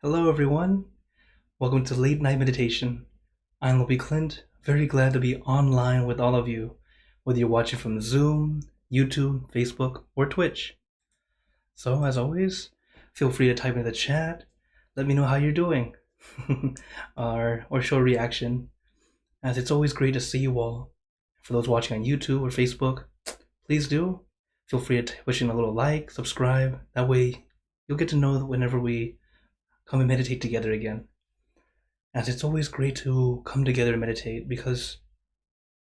Hello, everyone. Welcome to Late Night Meditation. I'm Klint, very glad to be online with all of you, whether you're watching from Zoom, YouTube, Facebook, or Twitch. So, as always, feel free to type in the chat. Let me know how you're doing, or show a reaction, as it's always great to see you all. For those watching on YouTube or Facebook, please do. Feel free to push in a little like, subscribe. That way, you'll get to know whenever we come and meditate together again. As it's always great to come together and meditate, because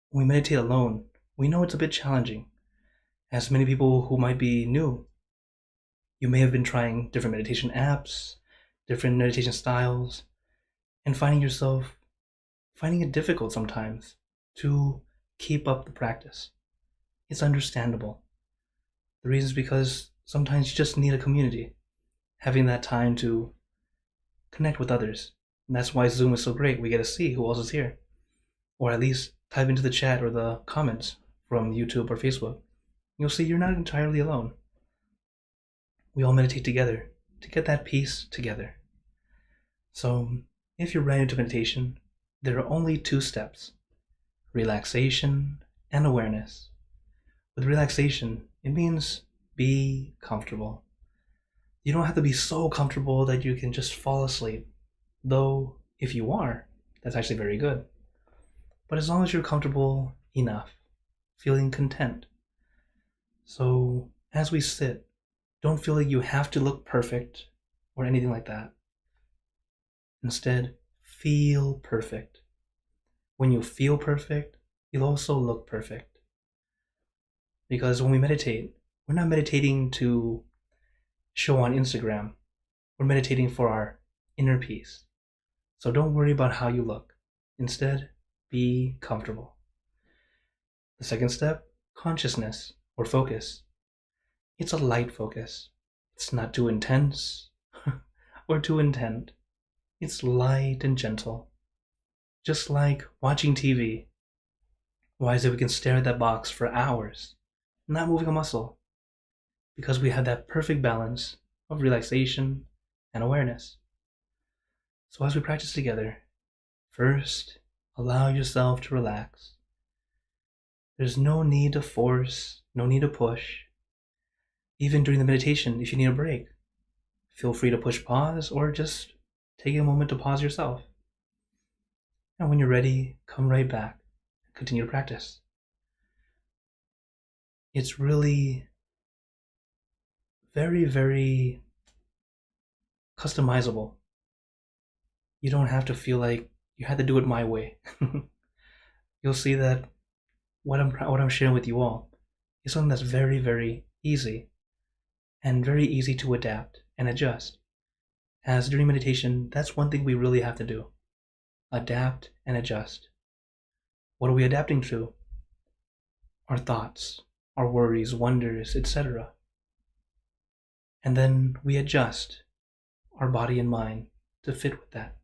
when we meditate alone, we know it's a bit challenging. As many people who might be new, you may have been trying different meditation apps, different meditation styles, and finding it difficult sometimes to keep up the practice. It's understandable. The reason is because sometimes you just need a community, having that time to connect with others. And that's why Zoom is so great. We get to see who else is here. Or at least type into the chat or the comments from YouTube or Facebook. You'll see you're not entirely alone. We all meditate together to get that peace together. So, if you're brand new to meditation, there are only two steps: relaxation and awareness. With relaxation, it means be comfortable. You don't have to be so comfortable that you can just fall asleep. Though, if you are, that's actually very good. But as long as you're comfortable enough, feeling content. So, as we sit, don't feel like you have to look perfect or anything like that. Instead, feel perfect. When you feel perfect, you'll also look perfect. Because when we meditate, we're not meditating to show on Instagram. We're meditating for our inner peace. So don't worry about how you look. Instead, be comfortable. The second step, consciousness or focus. It's a light focus. It's not too intense or too intent. It's light and gentle. Just like watching TV. Why is it we can stare at that box for hours, not moving a muscle? Because we have that perfect balance of relaxation and awareness. So as we practice together, first, allow yourself to relax. There's no need to force, no need to push. Even during the meditation, if you need a break, feel free to push pause or just take a moment to pause yourself. And when you're ready, come right back and continue to practice. It's really very, very customizable. You don't have to feel like you had to do it my way. You'll see that what I'm sharing with you all is something that's very, very easy and very easy to adapt and adjust. As during meditation, that's one thing we really have to do: adapt and adjust. What are we adapting to? Our thoughts, our worries, wonders, etc. And then we adjust our body and mind to fit with that.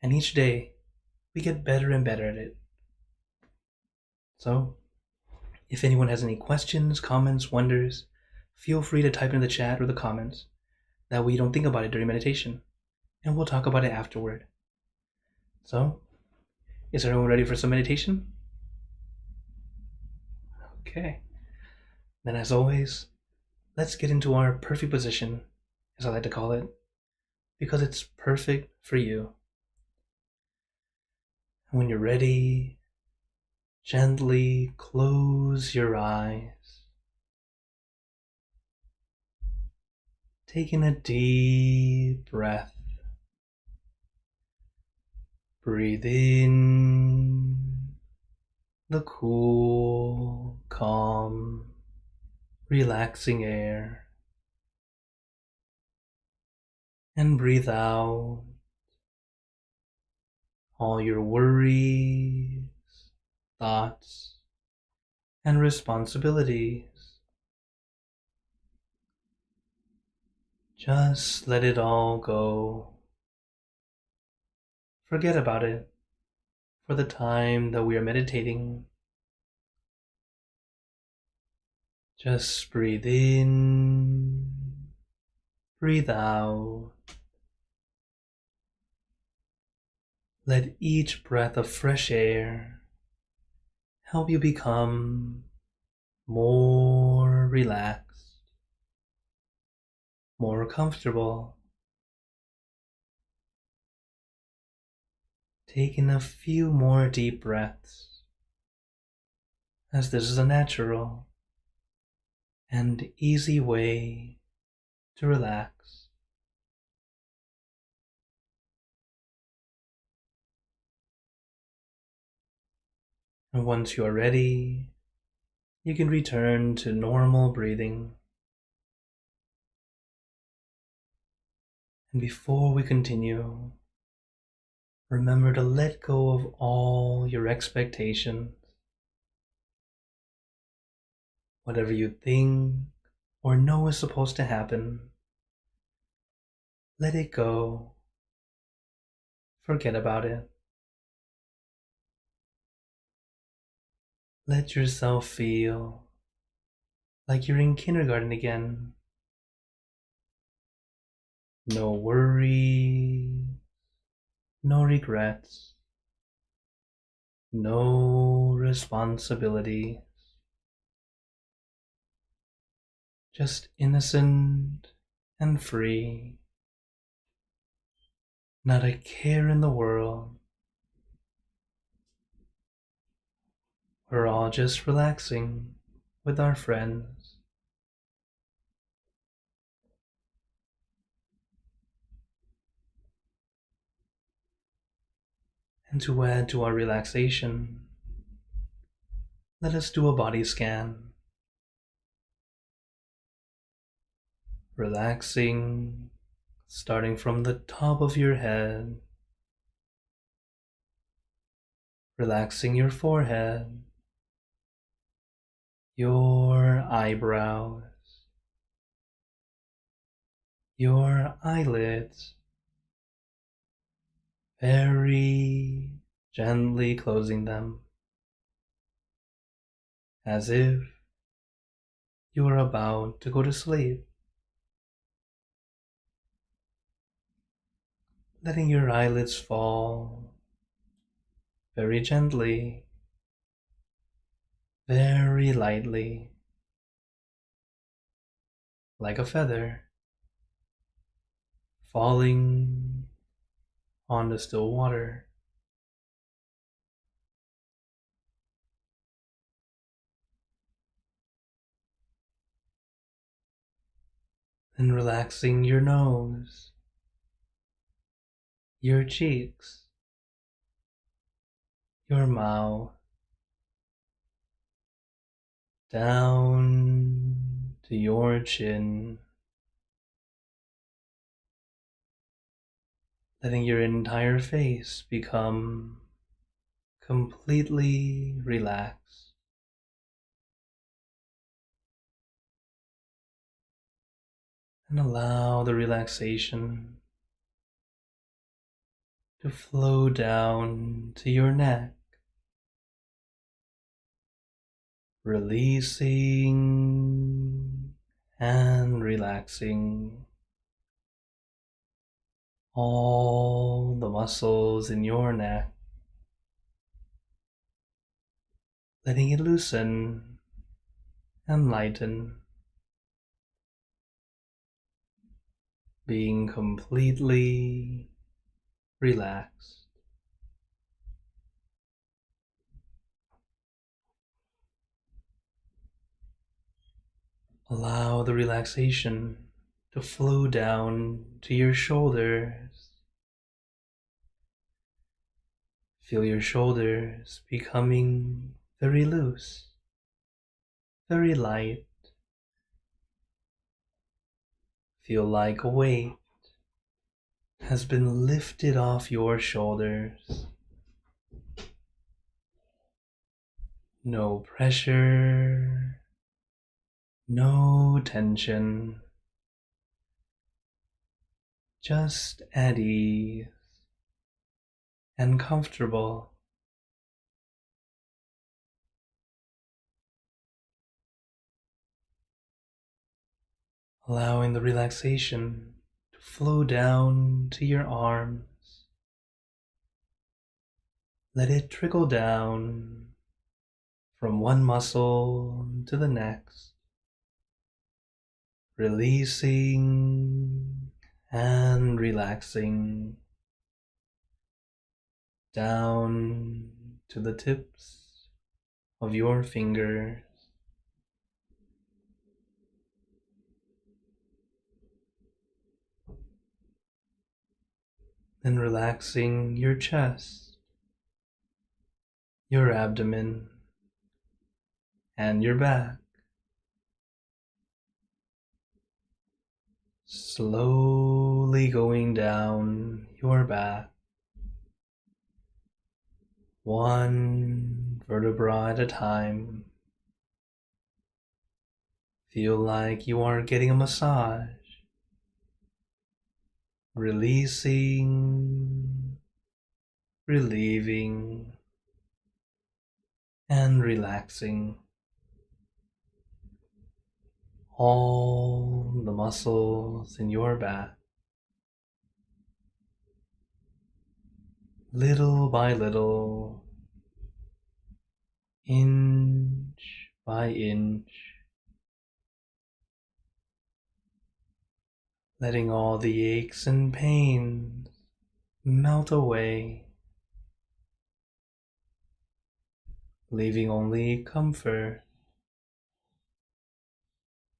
And each day, we get better and better at it. So, if anyone has any questions, comments, wonders, feel free to type in the chat or the comments. That way you don't think about it during meditation, and we'll talk about it afterward. So, is everyone ready for some meditation? Okay. Then as always, let's get into our perfect position, as I like to call it, because it's perfect for you. And when you're ready, gently close your eyes. Taking a deep breath. Breathe in the cool, calm, relaxing air. And breathe out all your worries, thoughts, and responsibilities. Just let it all go. Forget about it for the time that we are meditating. Just breathe in breathe out. Let each breath of fresh air help you become more relaxed, more comfortable. Taking a few more deep breaths, as this is a natural and easy way to relax. And once you are ready, you can return to normal breathing. And before we continue, remember to let go of all your expectations. Whatever you think or know is supposed to happen, let it go. Forget about it. Let yourself feel like you're in kindergarten again. No worries, no regrets, no responsibilities. Just innocent and free. Not a care in the world. We're all just relaxing with our friends. And to add to our relaxation, let us do a body scan. Relaxing, starting from the top of your head, relaxing your forehead, your eyebrows, your eyelids, very gently closing them, as if you are about to go to sleep. Letting your eyelids fall very gently, very lightly, like a feather falling on the still water. Then relaxing your nose, your cheeks, your mouth, down to your chin, letting your entire face become completely relaxed. And allow the relaxation to flow down to your neck, releasing and relaxing all the muscles in your neck, letting it loosen and lighten, being completely relaxed. Allow the relaxation to flow down to your shoulders. Feel your shoulders becoming very loose, very light. Feel like a weight has been lifted off your shoulders. No pressure, no tension, just at ease and comfortable. allowing the relaxation to flow down to your arms. Let it trickle down from one muscle to the next, releasing and relaxing down to the tips of your fingers. Then relaxing your chest, your abdomen, and your back. Slowly going down your back, one vertebra at a time. Feel like you are getting a massage, releasing, relieving, and relaxing all the muscles in your back. Little by little, inch by inch, letting all the aches and pains melt away, leaving only comfort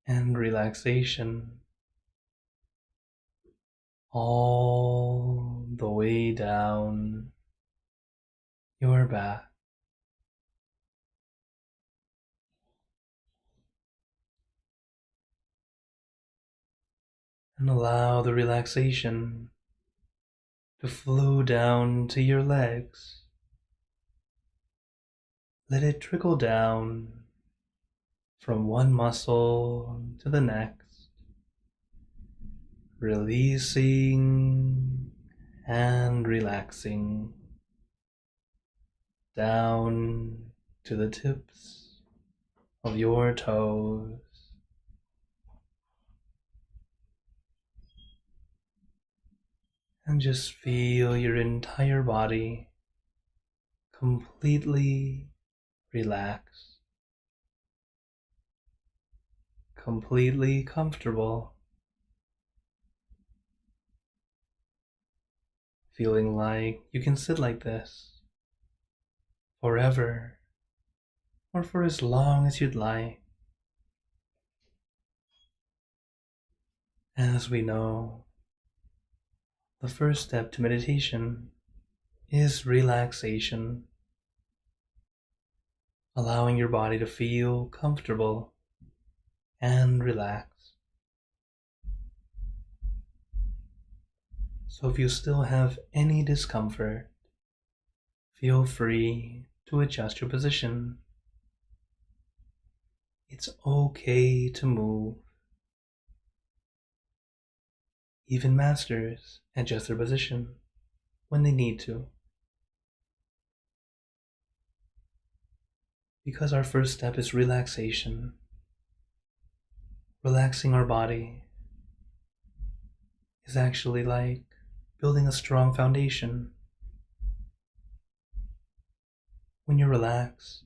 and relaxation all the way down your back. And allow the relaxation to flow down to your legs. Let it trickle down from one muscle to the next, releasing and relaxing down to the tips of your toes. And just feel your entire body completely relaxed, completely comfortable, feeling like you can sit like this forever or for as long as you'd like. As we know, the first step to meditation is relaxation, allowing your body to feel comfortable and relaxed. So if you still have any discomfort, feel free to adjust your position. It's okay to move. Even masters adjust their position when they need to. Because our first step is relaxation, relaxing our body is actually like building a strong foundation. When you're relaxed,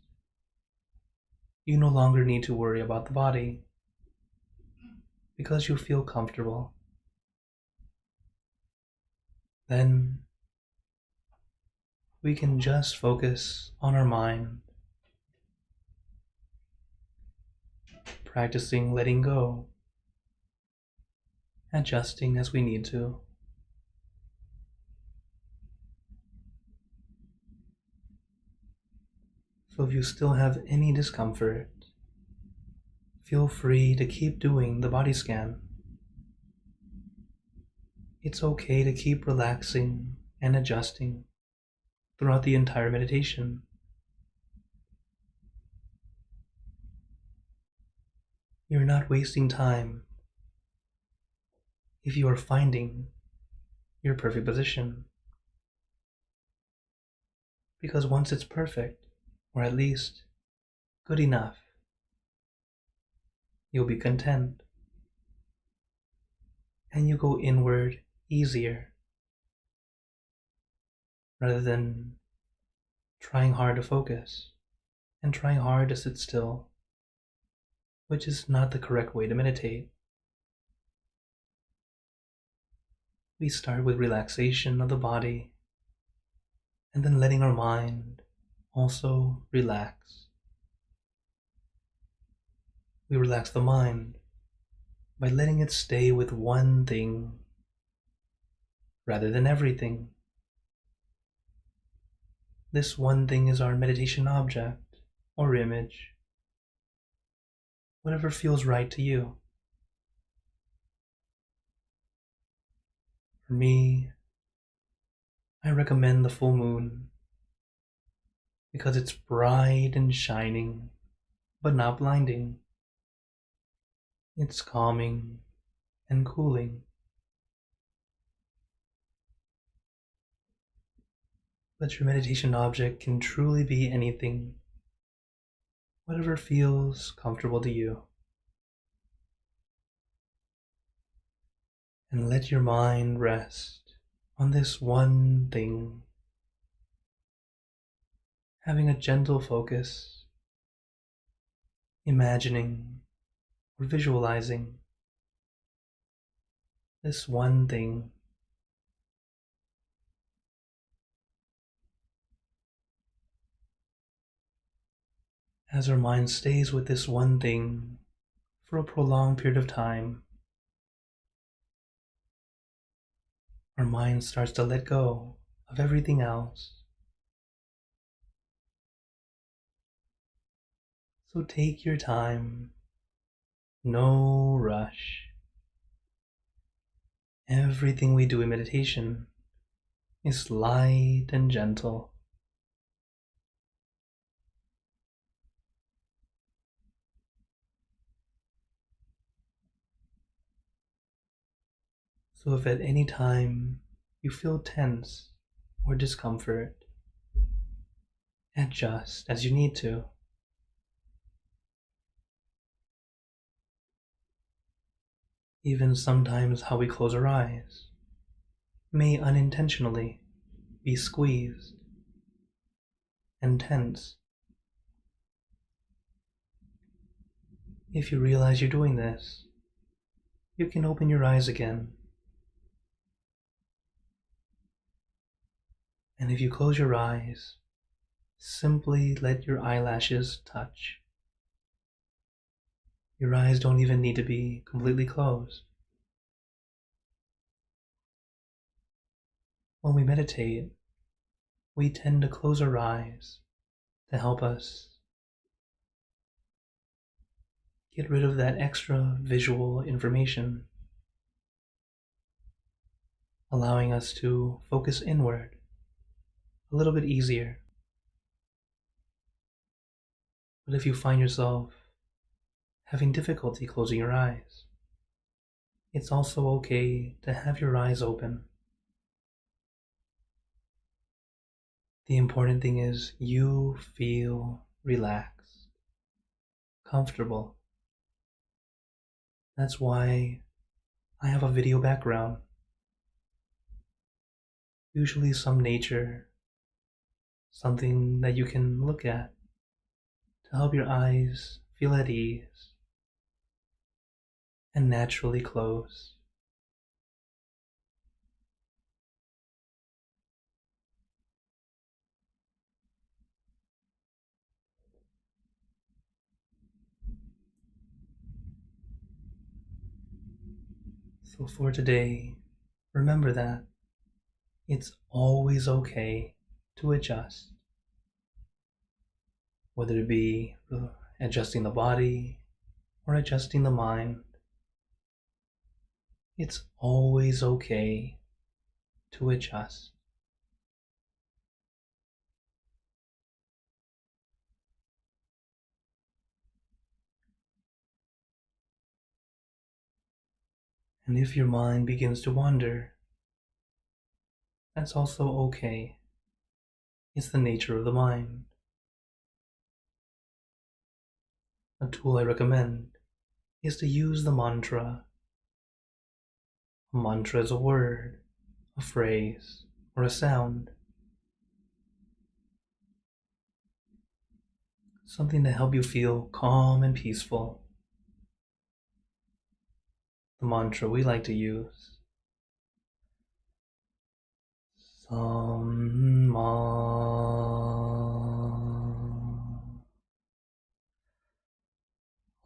you no longer need to worry about the body because you feel comfortable. Then we can just focus on our mind, practicing letting go, adjusting as we need to. So if you still have any discomfort, feel free to keep doing the body scan. It's okay to keep relaxing and adjusting throughout the entire meditation. You're not wasting time if you are finding your perfect position. Because once it's perfect, or at least good enough, you'll be content. and you go inward easier rather than trying hard to focus and trying hard to sit still, which is not the correct way to meditate. We start with relaxation of the body and then letting our mind also relax. We relax the mind by letting it stay with one thing rather than everything. This one thing is our meditation object or image, whatever feels right to you. For me, I recommend the full moon because it's bright and shining, but not blinding. It's calming and cooling. But your meditation object can truly be anything, whatever feels comfortable to you. And let your mind rest on this one thing, having a gentle focus, imagining or visualizing this one thing. As our mind stays with this one thing for a prolonged period of time, our mind starts to let go of everything else. So take your time, no rush. Everything we do in meditation is light and gentle. So if at any time you feel tense or discomfort, adjust as you need to. Even sometimes how we close our eyes may unintentionally be squeezed and tense. If you realize you're doing this, you can open your eyes again. And if you close your eyes, simply let your eyelashes touch. Your eyes don't even need to be completely closed. When we meditate, we tend to close our eyes to help us get rid of that extra visual information, allowing us to focus inward a little bit easier. But if you find yourself having difficulty closing your eyes, it's also okay to have your eyes open. The important thing is you feel relaxed, comfortable. That's why I have a video background, usually some nature, something that you can look at to help your eyes feel at ease and naturally close. So for today, remember that it's always okay to adjust, whether it be adjusting the body or adjusting the mind. It's always okay to adjust. And if your mind begins to wander, that's also okay. It's the nature of the mind. A tool I recommend is to use the mantra A mantra is a word, a phrase, or a sound. Something to help you feel calm and peaceful. The mantra we like to use: Samma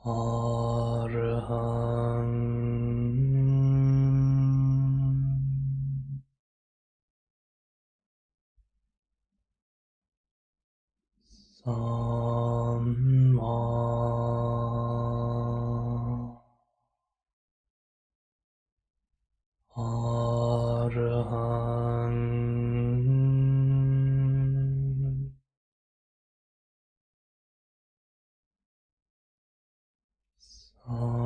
Arahang Samma Arahang Samma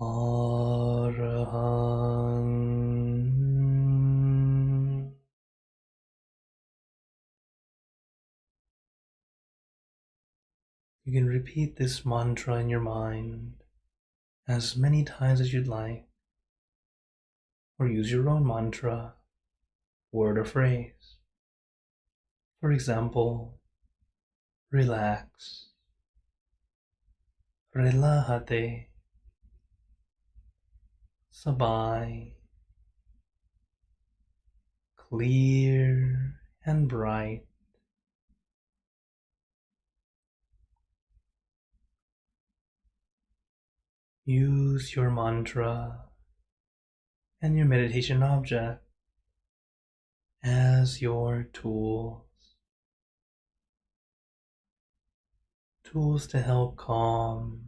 Arahang. You can repeat this mantra in your mind as many times as you'd like, or use your own mantra, word or phrase. For example, relax, relájate, sabay, clear and bright. Use your mantra and your meditation object as your tools to help calm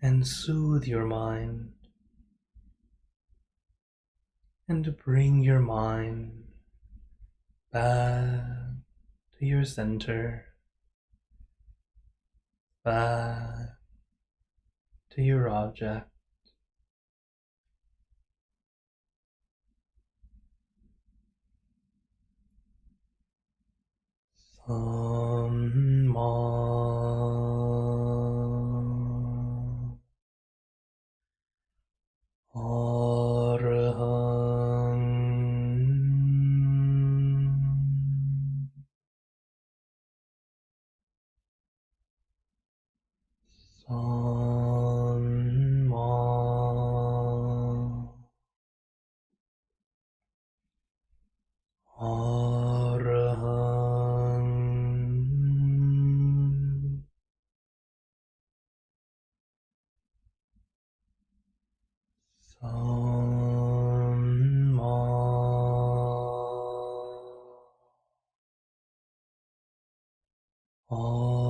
and soothe your mind, and to bring your mind back to your center, back to your object. Samma Arahang Samma Arahang Samma Arahang.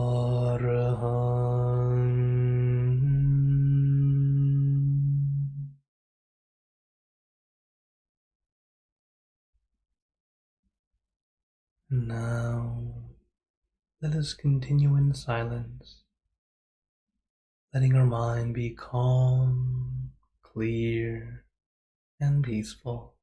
Now, let us continue in silence, letting our mind be calm, clear, and peaceful.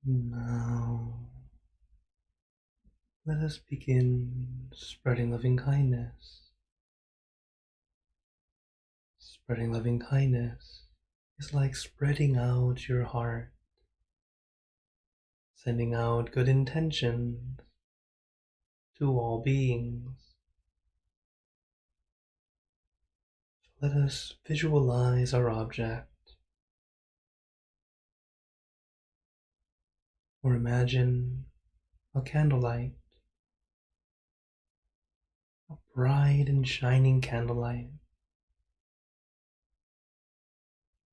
Now, let us begin spreading loving kindness. Spreading loving kindness is like spreading out your heart, sending out good intentions to all beings. So let us visualize our object, or imagine a candlelight, a bright and shining candlelight.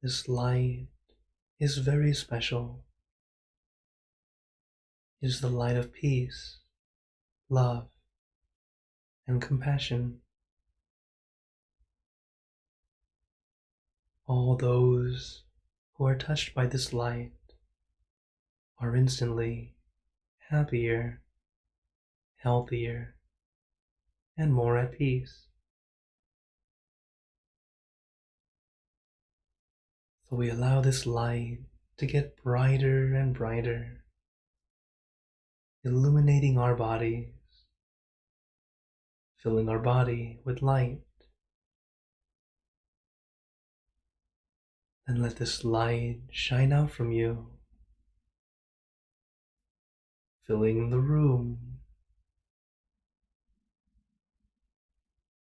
This light is very special. It is the light of peace, love, and compassion. All those who are touched by this light are instantly happier, healthier, and more at peace. So we allow this light to get brighter and brighter, illuminating our bodies, filling our body with light. Then let this light shine out from you, filling the room,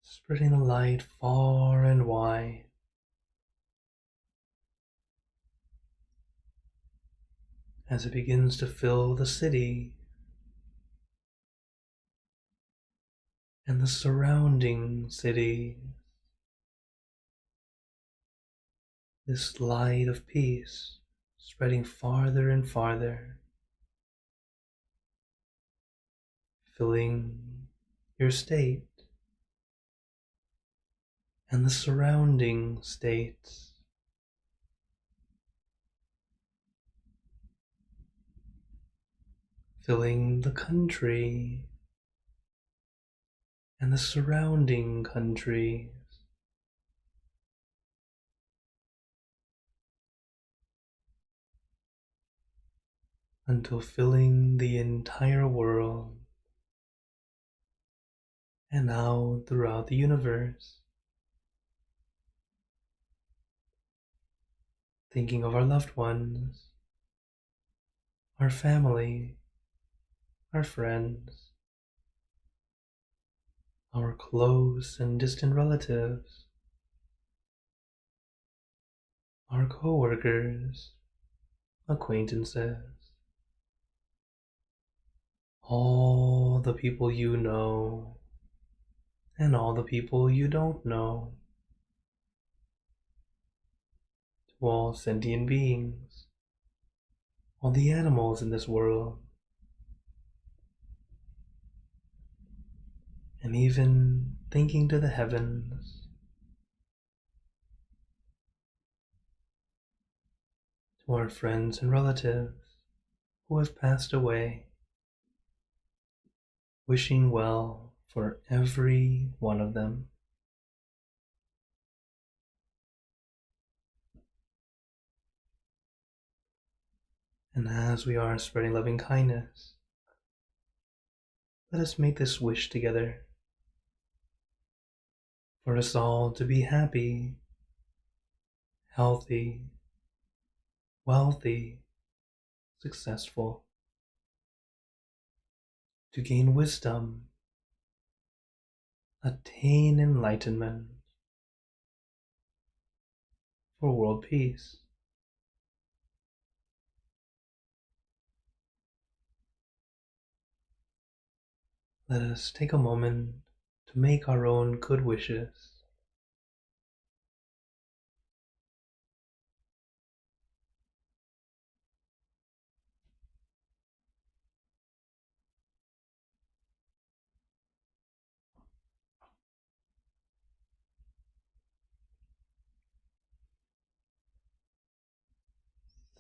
spreading the light far and wide. As it begins to fill the city and the surrounding cities, this light of peace spreading farther and farther, filling your state and the surrounding states. Filling the country and the surrounding countries. Until filling the entire world and out throughout the universe. Thinking of our loved ones, our family, our friends, our close and distant relatives, our co-workers, acquaintances, all the people you know and all the people you don't know, to all sentient beings, all the animals in this world, and even thinking to the heavens, to our friends and relatives who have passed away, wishing well for every one of them. And as we are spreading loving kindness, let us make this wish together for us all to be happy, healthy, wealthy, successful, to gain wisdom, attain enlightenment, for world peace. Let us take a moment to make our own good wishes.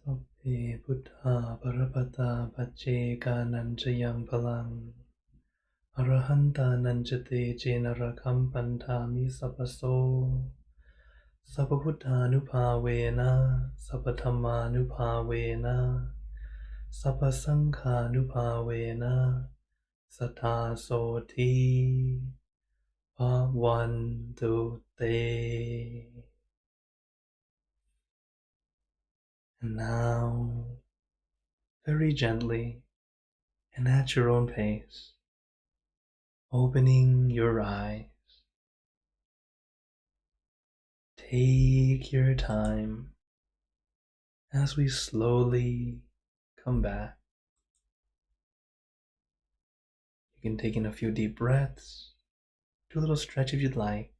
Sabbe Buddha Parapata Pacheka Nanchayam Palang Arahanta Nanchate Jenarakam Pantami Sapaso Sababhutanupavena Sapatammanupavena Sappasanghanupavena Sattha Soti Bhavantu Te. And now, very gently and at your own pace, opening your eyes. Take your time as we slowly come back. You can take in a few deep breaths, do a little stretch if you'd like,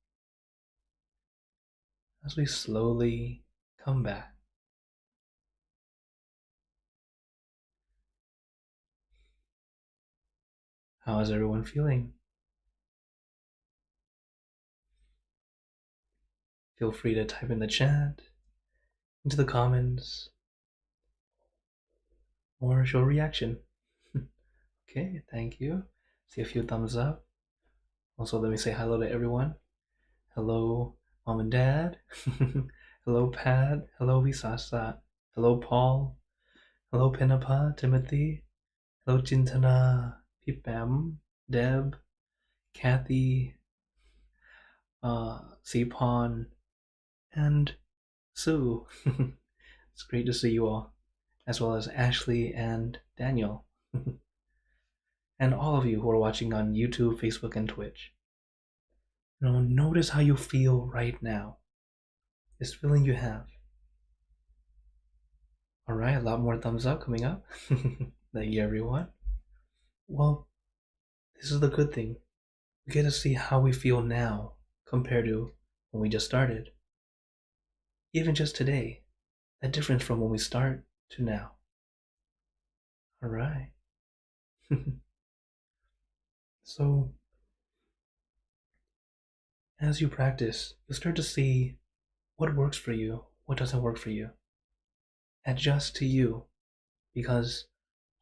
as we slowly come back. How is everyone feeling? Feel free to type in the chat, into the comments, or show a reaction. Okay, thank you. See a few thumbs up. Also, let me say hello to everyone. Hello, Mom and Dad. Hello, Pat. Hello, Visasa. Hello, Paul. Hello, Pinapa, Timothy. Hello, Chintana, Pipam, Deb, Kathy, Sipon, and Sue. It's great to see you all, as well as Ashley and Daniel. And all of you who are watching on YouTube, Facebook, and Twitch. Notice how you feel right now. This feeling you have. Alright, a lot more thumbs up coming up. Thank you, everyone. Well, this is the good thing. We get to see how we feel now compared to when we just started. Even just today, that difference from when we start to now. Alright. So, as you practice, you'll start to see what works for you, what doesn't work for you. Adjust to you, because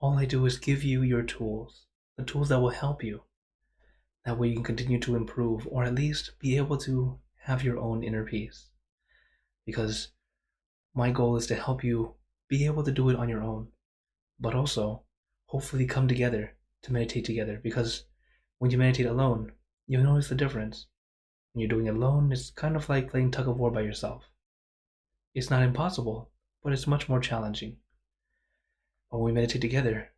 all I do is give you your tools, the tools that will help you. That way you can continue to improve, or at least be able to have your own inner peace. Because my goal is to help you be able to do it on your own, but also hopefully come together to meditate together. Because when you meditate alone, you'll notice the difference. When you're doing it alone, it's kind of like playing tug of war by yourself. It's not impossible, but it's much more challenging. But when we meditate together,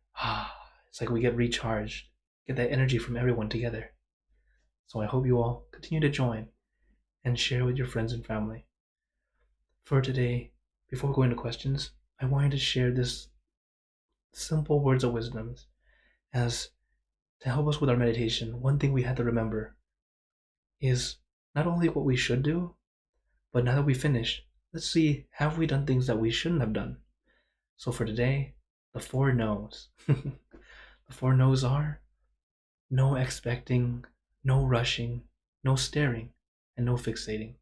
it's like we get recharged, get that energy from everyone together. So I hope you all continue to join and share with your friends and family. For today, before we go into questions, I wanted to share this simple words of wisdom as to help us with our meditation. One thing we have to remember is not only what we should do, but now that we finish, let's see, have we done things that we shouldn't have done? So for today, the 4 no's. The 4 no's are no expecting, no rushing, no staring, and no fixating.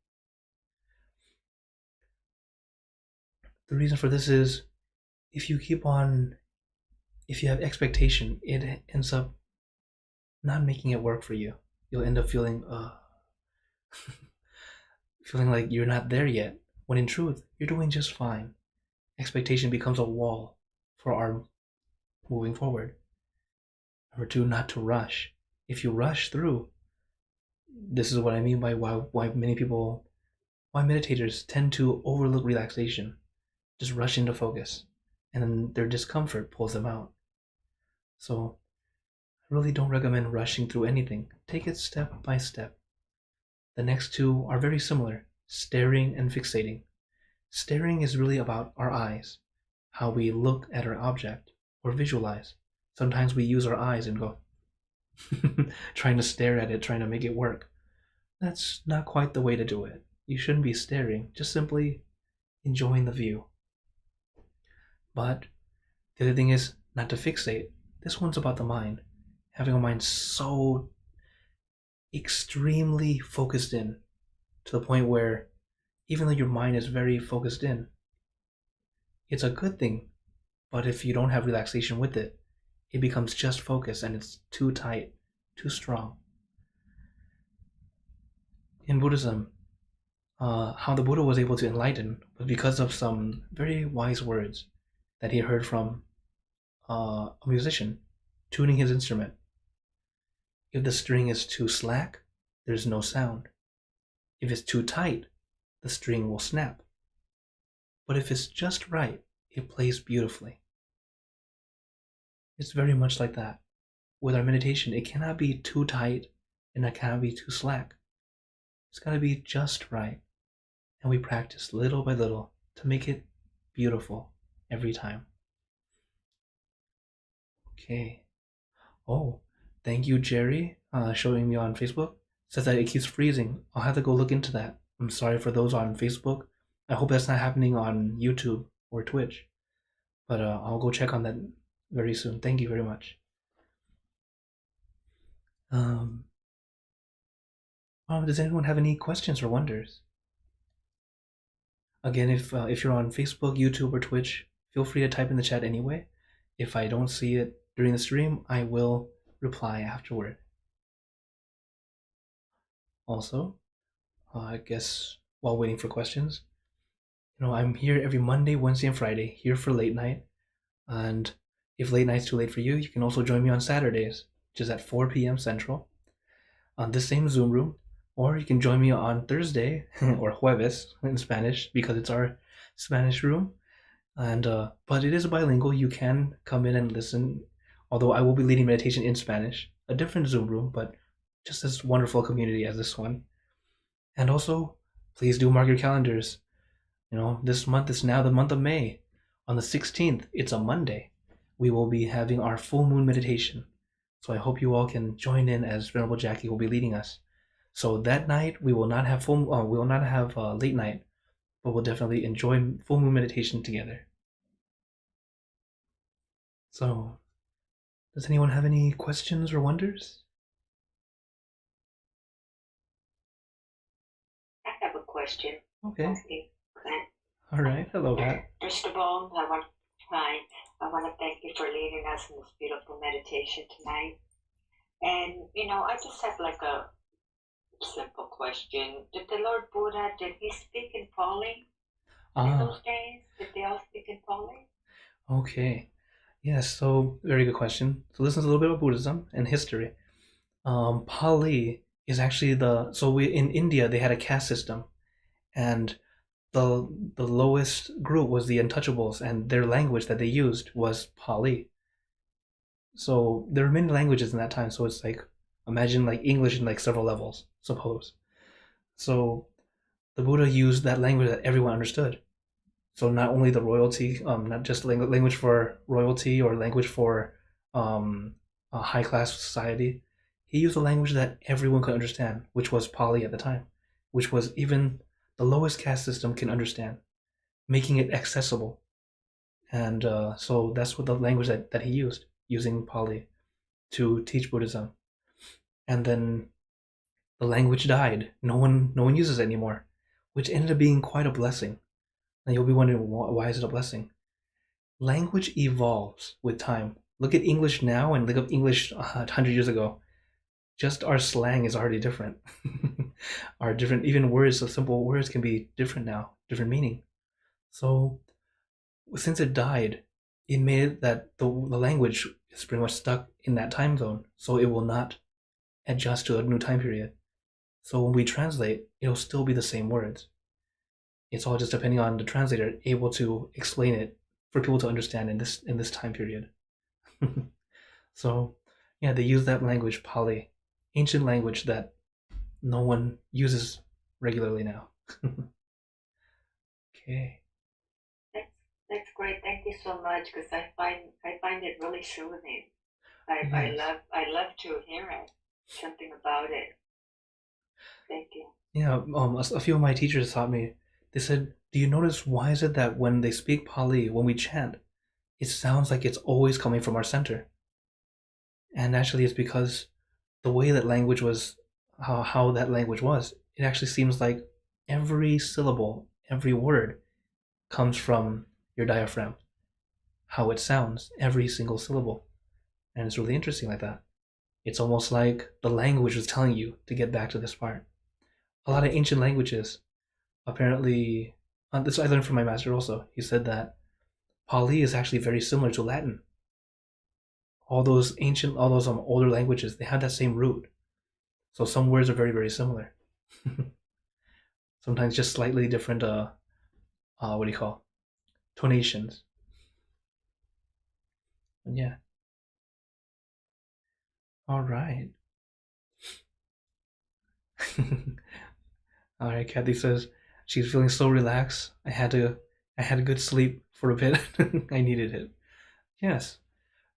The reason for this is if you have expectation, it ends up not making it work for you. You'll end up feeling feeling like you're not there yet, when in truth, you're doing just fine. Expectation becomes a wall for our moving forward. Number 2, not to rush. If you rush through, this is what I mean by why meditators tend to overlook relaxation, just rush into focus, and then their discomfort pulls them out. So I really don't recommend rushing through anything. Take it step by step. The next 2 are very similar, staring and fixating. Staring is really about our eyes, how we look at our object or visualize. Sometimes we use our eyes and go trying to stare at it, trying to make it work. That's not quite the way to do it. You shouldn't be staring, just simply enjoying the view. But the other thing is not to fixate. This one's about the mind. Having a mind so extremely focused in to the point where even though your mind is very focused in, it's a good thing. But if you don't have relaxation with it, it becomes just focus and it's too tight, too strong. In Buddhism, how the Buddha was able to enlighten was because of some very wise words that he heard from a musician tuning his instrument. If the string is too slack, there's no sound. If it's too tight, the string will snap. But if it's just right, it plays beautifully. It's very much like that. With our meditation, it cannot be too tight and it cannot be too slack. It's got to be just right. And we practice little by little to make it beautiful every time. Okay. Oh, thank you, Jerry, showing me on Facebook. Says that it keeps freezing. I'll have to go look into that. I'm sorry for those on Facebook. I hope that's not happening on YouTube or Twitch. But I'll go check on that very soon. Thank you very much. Does anyone have any questions or wonders? Again, if you're on Facebook, YouTube, or Twitch, feel free to type in the chat anyway. If I don't see it during the stream, I will reply afterward. Also, I guess while waiting for questions, I'm here every Monday, Wednesday, and Friday, here for late night. And if late night's too late for you, you can also join me on Saturdays, which is at 4 p.m. Central, on this same Zoom room. Or you can join me on Thursday, or Jueves in Spanish, because it's our Spanish room. And but it is bilingual. You can come in and listen, although I will be leading meditation in Spanish, a different Zoom room, but just as wonderful community as this one. And also, please do mark your calendars. This month is now the month of May. On the 16th, it's a Monday. We will be having our full moon meditation. So I hope you all can join in as Venerable Jackie will be leading us. So that night we will not have late night, but we'll definitely enjoy full moon meditation together. So, does anyone have any questions or wonders? I have a question. Okay. Clint. All right. Hello, Pat. First of all, I want to thank you for leading us in this beautiful meditation tonight. And I just have like a simple question. Did the Lord Buddha, did he speak in Pali in those days? Did they all speak in Pali? Okay. Yes, so very good question. So this is a little bit about Buddhism and history. Pali is actually in India they had a caste system, and the lowest group was the untouchables, and their language that they used was Pali. So there were many languages in that time, so it's like imagine like English in like several levels, suppose. So the Buddha used that language that everyone understood. So not only the royalty, not just language for royalty or language for a high class society. He used a language that everyone could understand, which was Pali at the time, which was even the lowest caste system can understand, making it accessible. And so that's what the language that he used, using Pali to teach Buddhism. And then the language died. No one uses it anymore, which ended up being quite a blessing. And you'll be wondering, why is it a blessing? Language evolves with time. Look at English now and look up English 100 years ago. Just our slang is already different. Our different, even words, so simple words can be different now, different meaning. So since it died, it made it that the language is pretty much stuck in that time zone, so it will not adjust to a new time period. So when we translate, it'll still be the same words. It's all just depending on the translator able to explain it for people to understand in this time period. So yeah, they use that language, Pali, ancient language that no one uses regularly now. Okay. That's great. Thank you so much, because I find it really soothing. I love to hear it. Something about it. Thank you. Yeah, a few of my teachers taught me. They said, "Do you notice why is it that when they speak Pali, when we chant, it sounds like it's always coming from our center?" And actually, it's because the way that language was, how that language was, it actually seems like every syllable, every word comes from your diaphragm. How it sounds, every single syllable. And it's really interesting like that. It's almost like the language was telling you to get back to this part. A lot of ancient languages, apparently, this I learned from my master also. He said that Pali is actually very similar to Latin. all those older languages, they have that same root. So some words are very, very similar. Sometimes just slightly different, what do you call, tonations. And yeah. All right. All right. Kathy says she's feeling so relaxed. I had a good sleep for a bit. I needed it. Yes.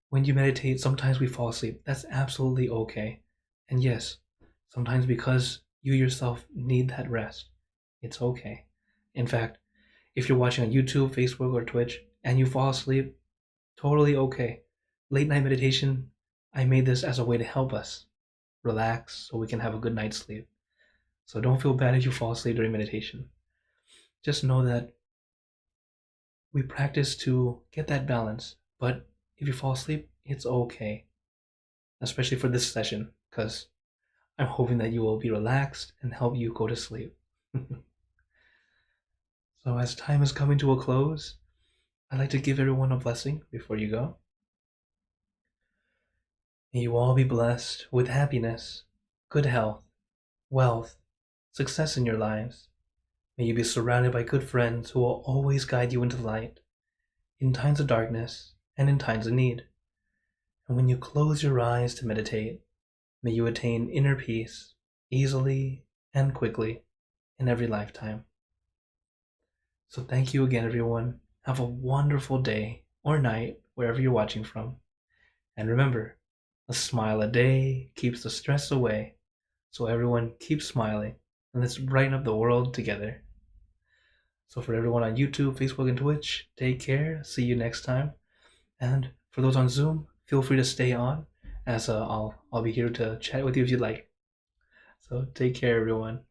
When you meditate, sometimes we fall asleep. That's absolutely okay. And yes, sometimes because you yourself need that rest, it's okay. In fact, if you're watching on YouTube, Facebook, or Twitch and you fall asleep, totally okay. Late night meditation, I made this as a way to help us relax so we can have a good night's sleep. So don't feel bad if you fall asleep during meditation. Just know that we practice to get that balance, but if you fall asleep, it's okay. Especially for this session, because I'm hoping that you will be relaxed and help you go to sleep. So as time is coming to a close, I'd like to give everyone a blessing before you go. May you all be blessed with happiness, good health, wealth, success in your lives. May you be surrounded by good friends who will always guide you into the light, in times of darkness and in times of need. And when you close your eyes to meditate, may you attain inner peace easily and quickly in every lifetime. So thank you again, everyone. Have a wonderful day or night, wherever you're watching from. And remember, a smile a day keeps the stress away. So everyone keep smiling, and let's brighten up the world together. So for everyone on YouTube, Facebook, and Twitch, take care. See you next time. And for those on Zoom, feel free to stay on, as I'll be here to chat with you if you'd like. So take care, everyone.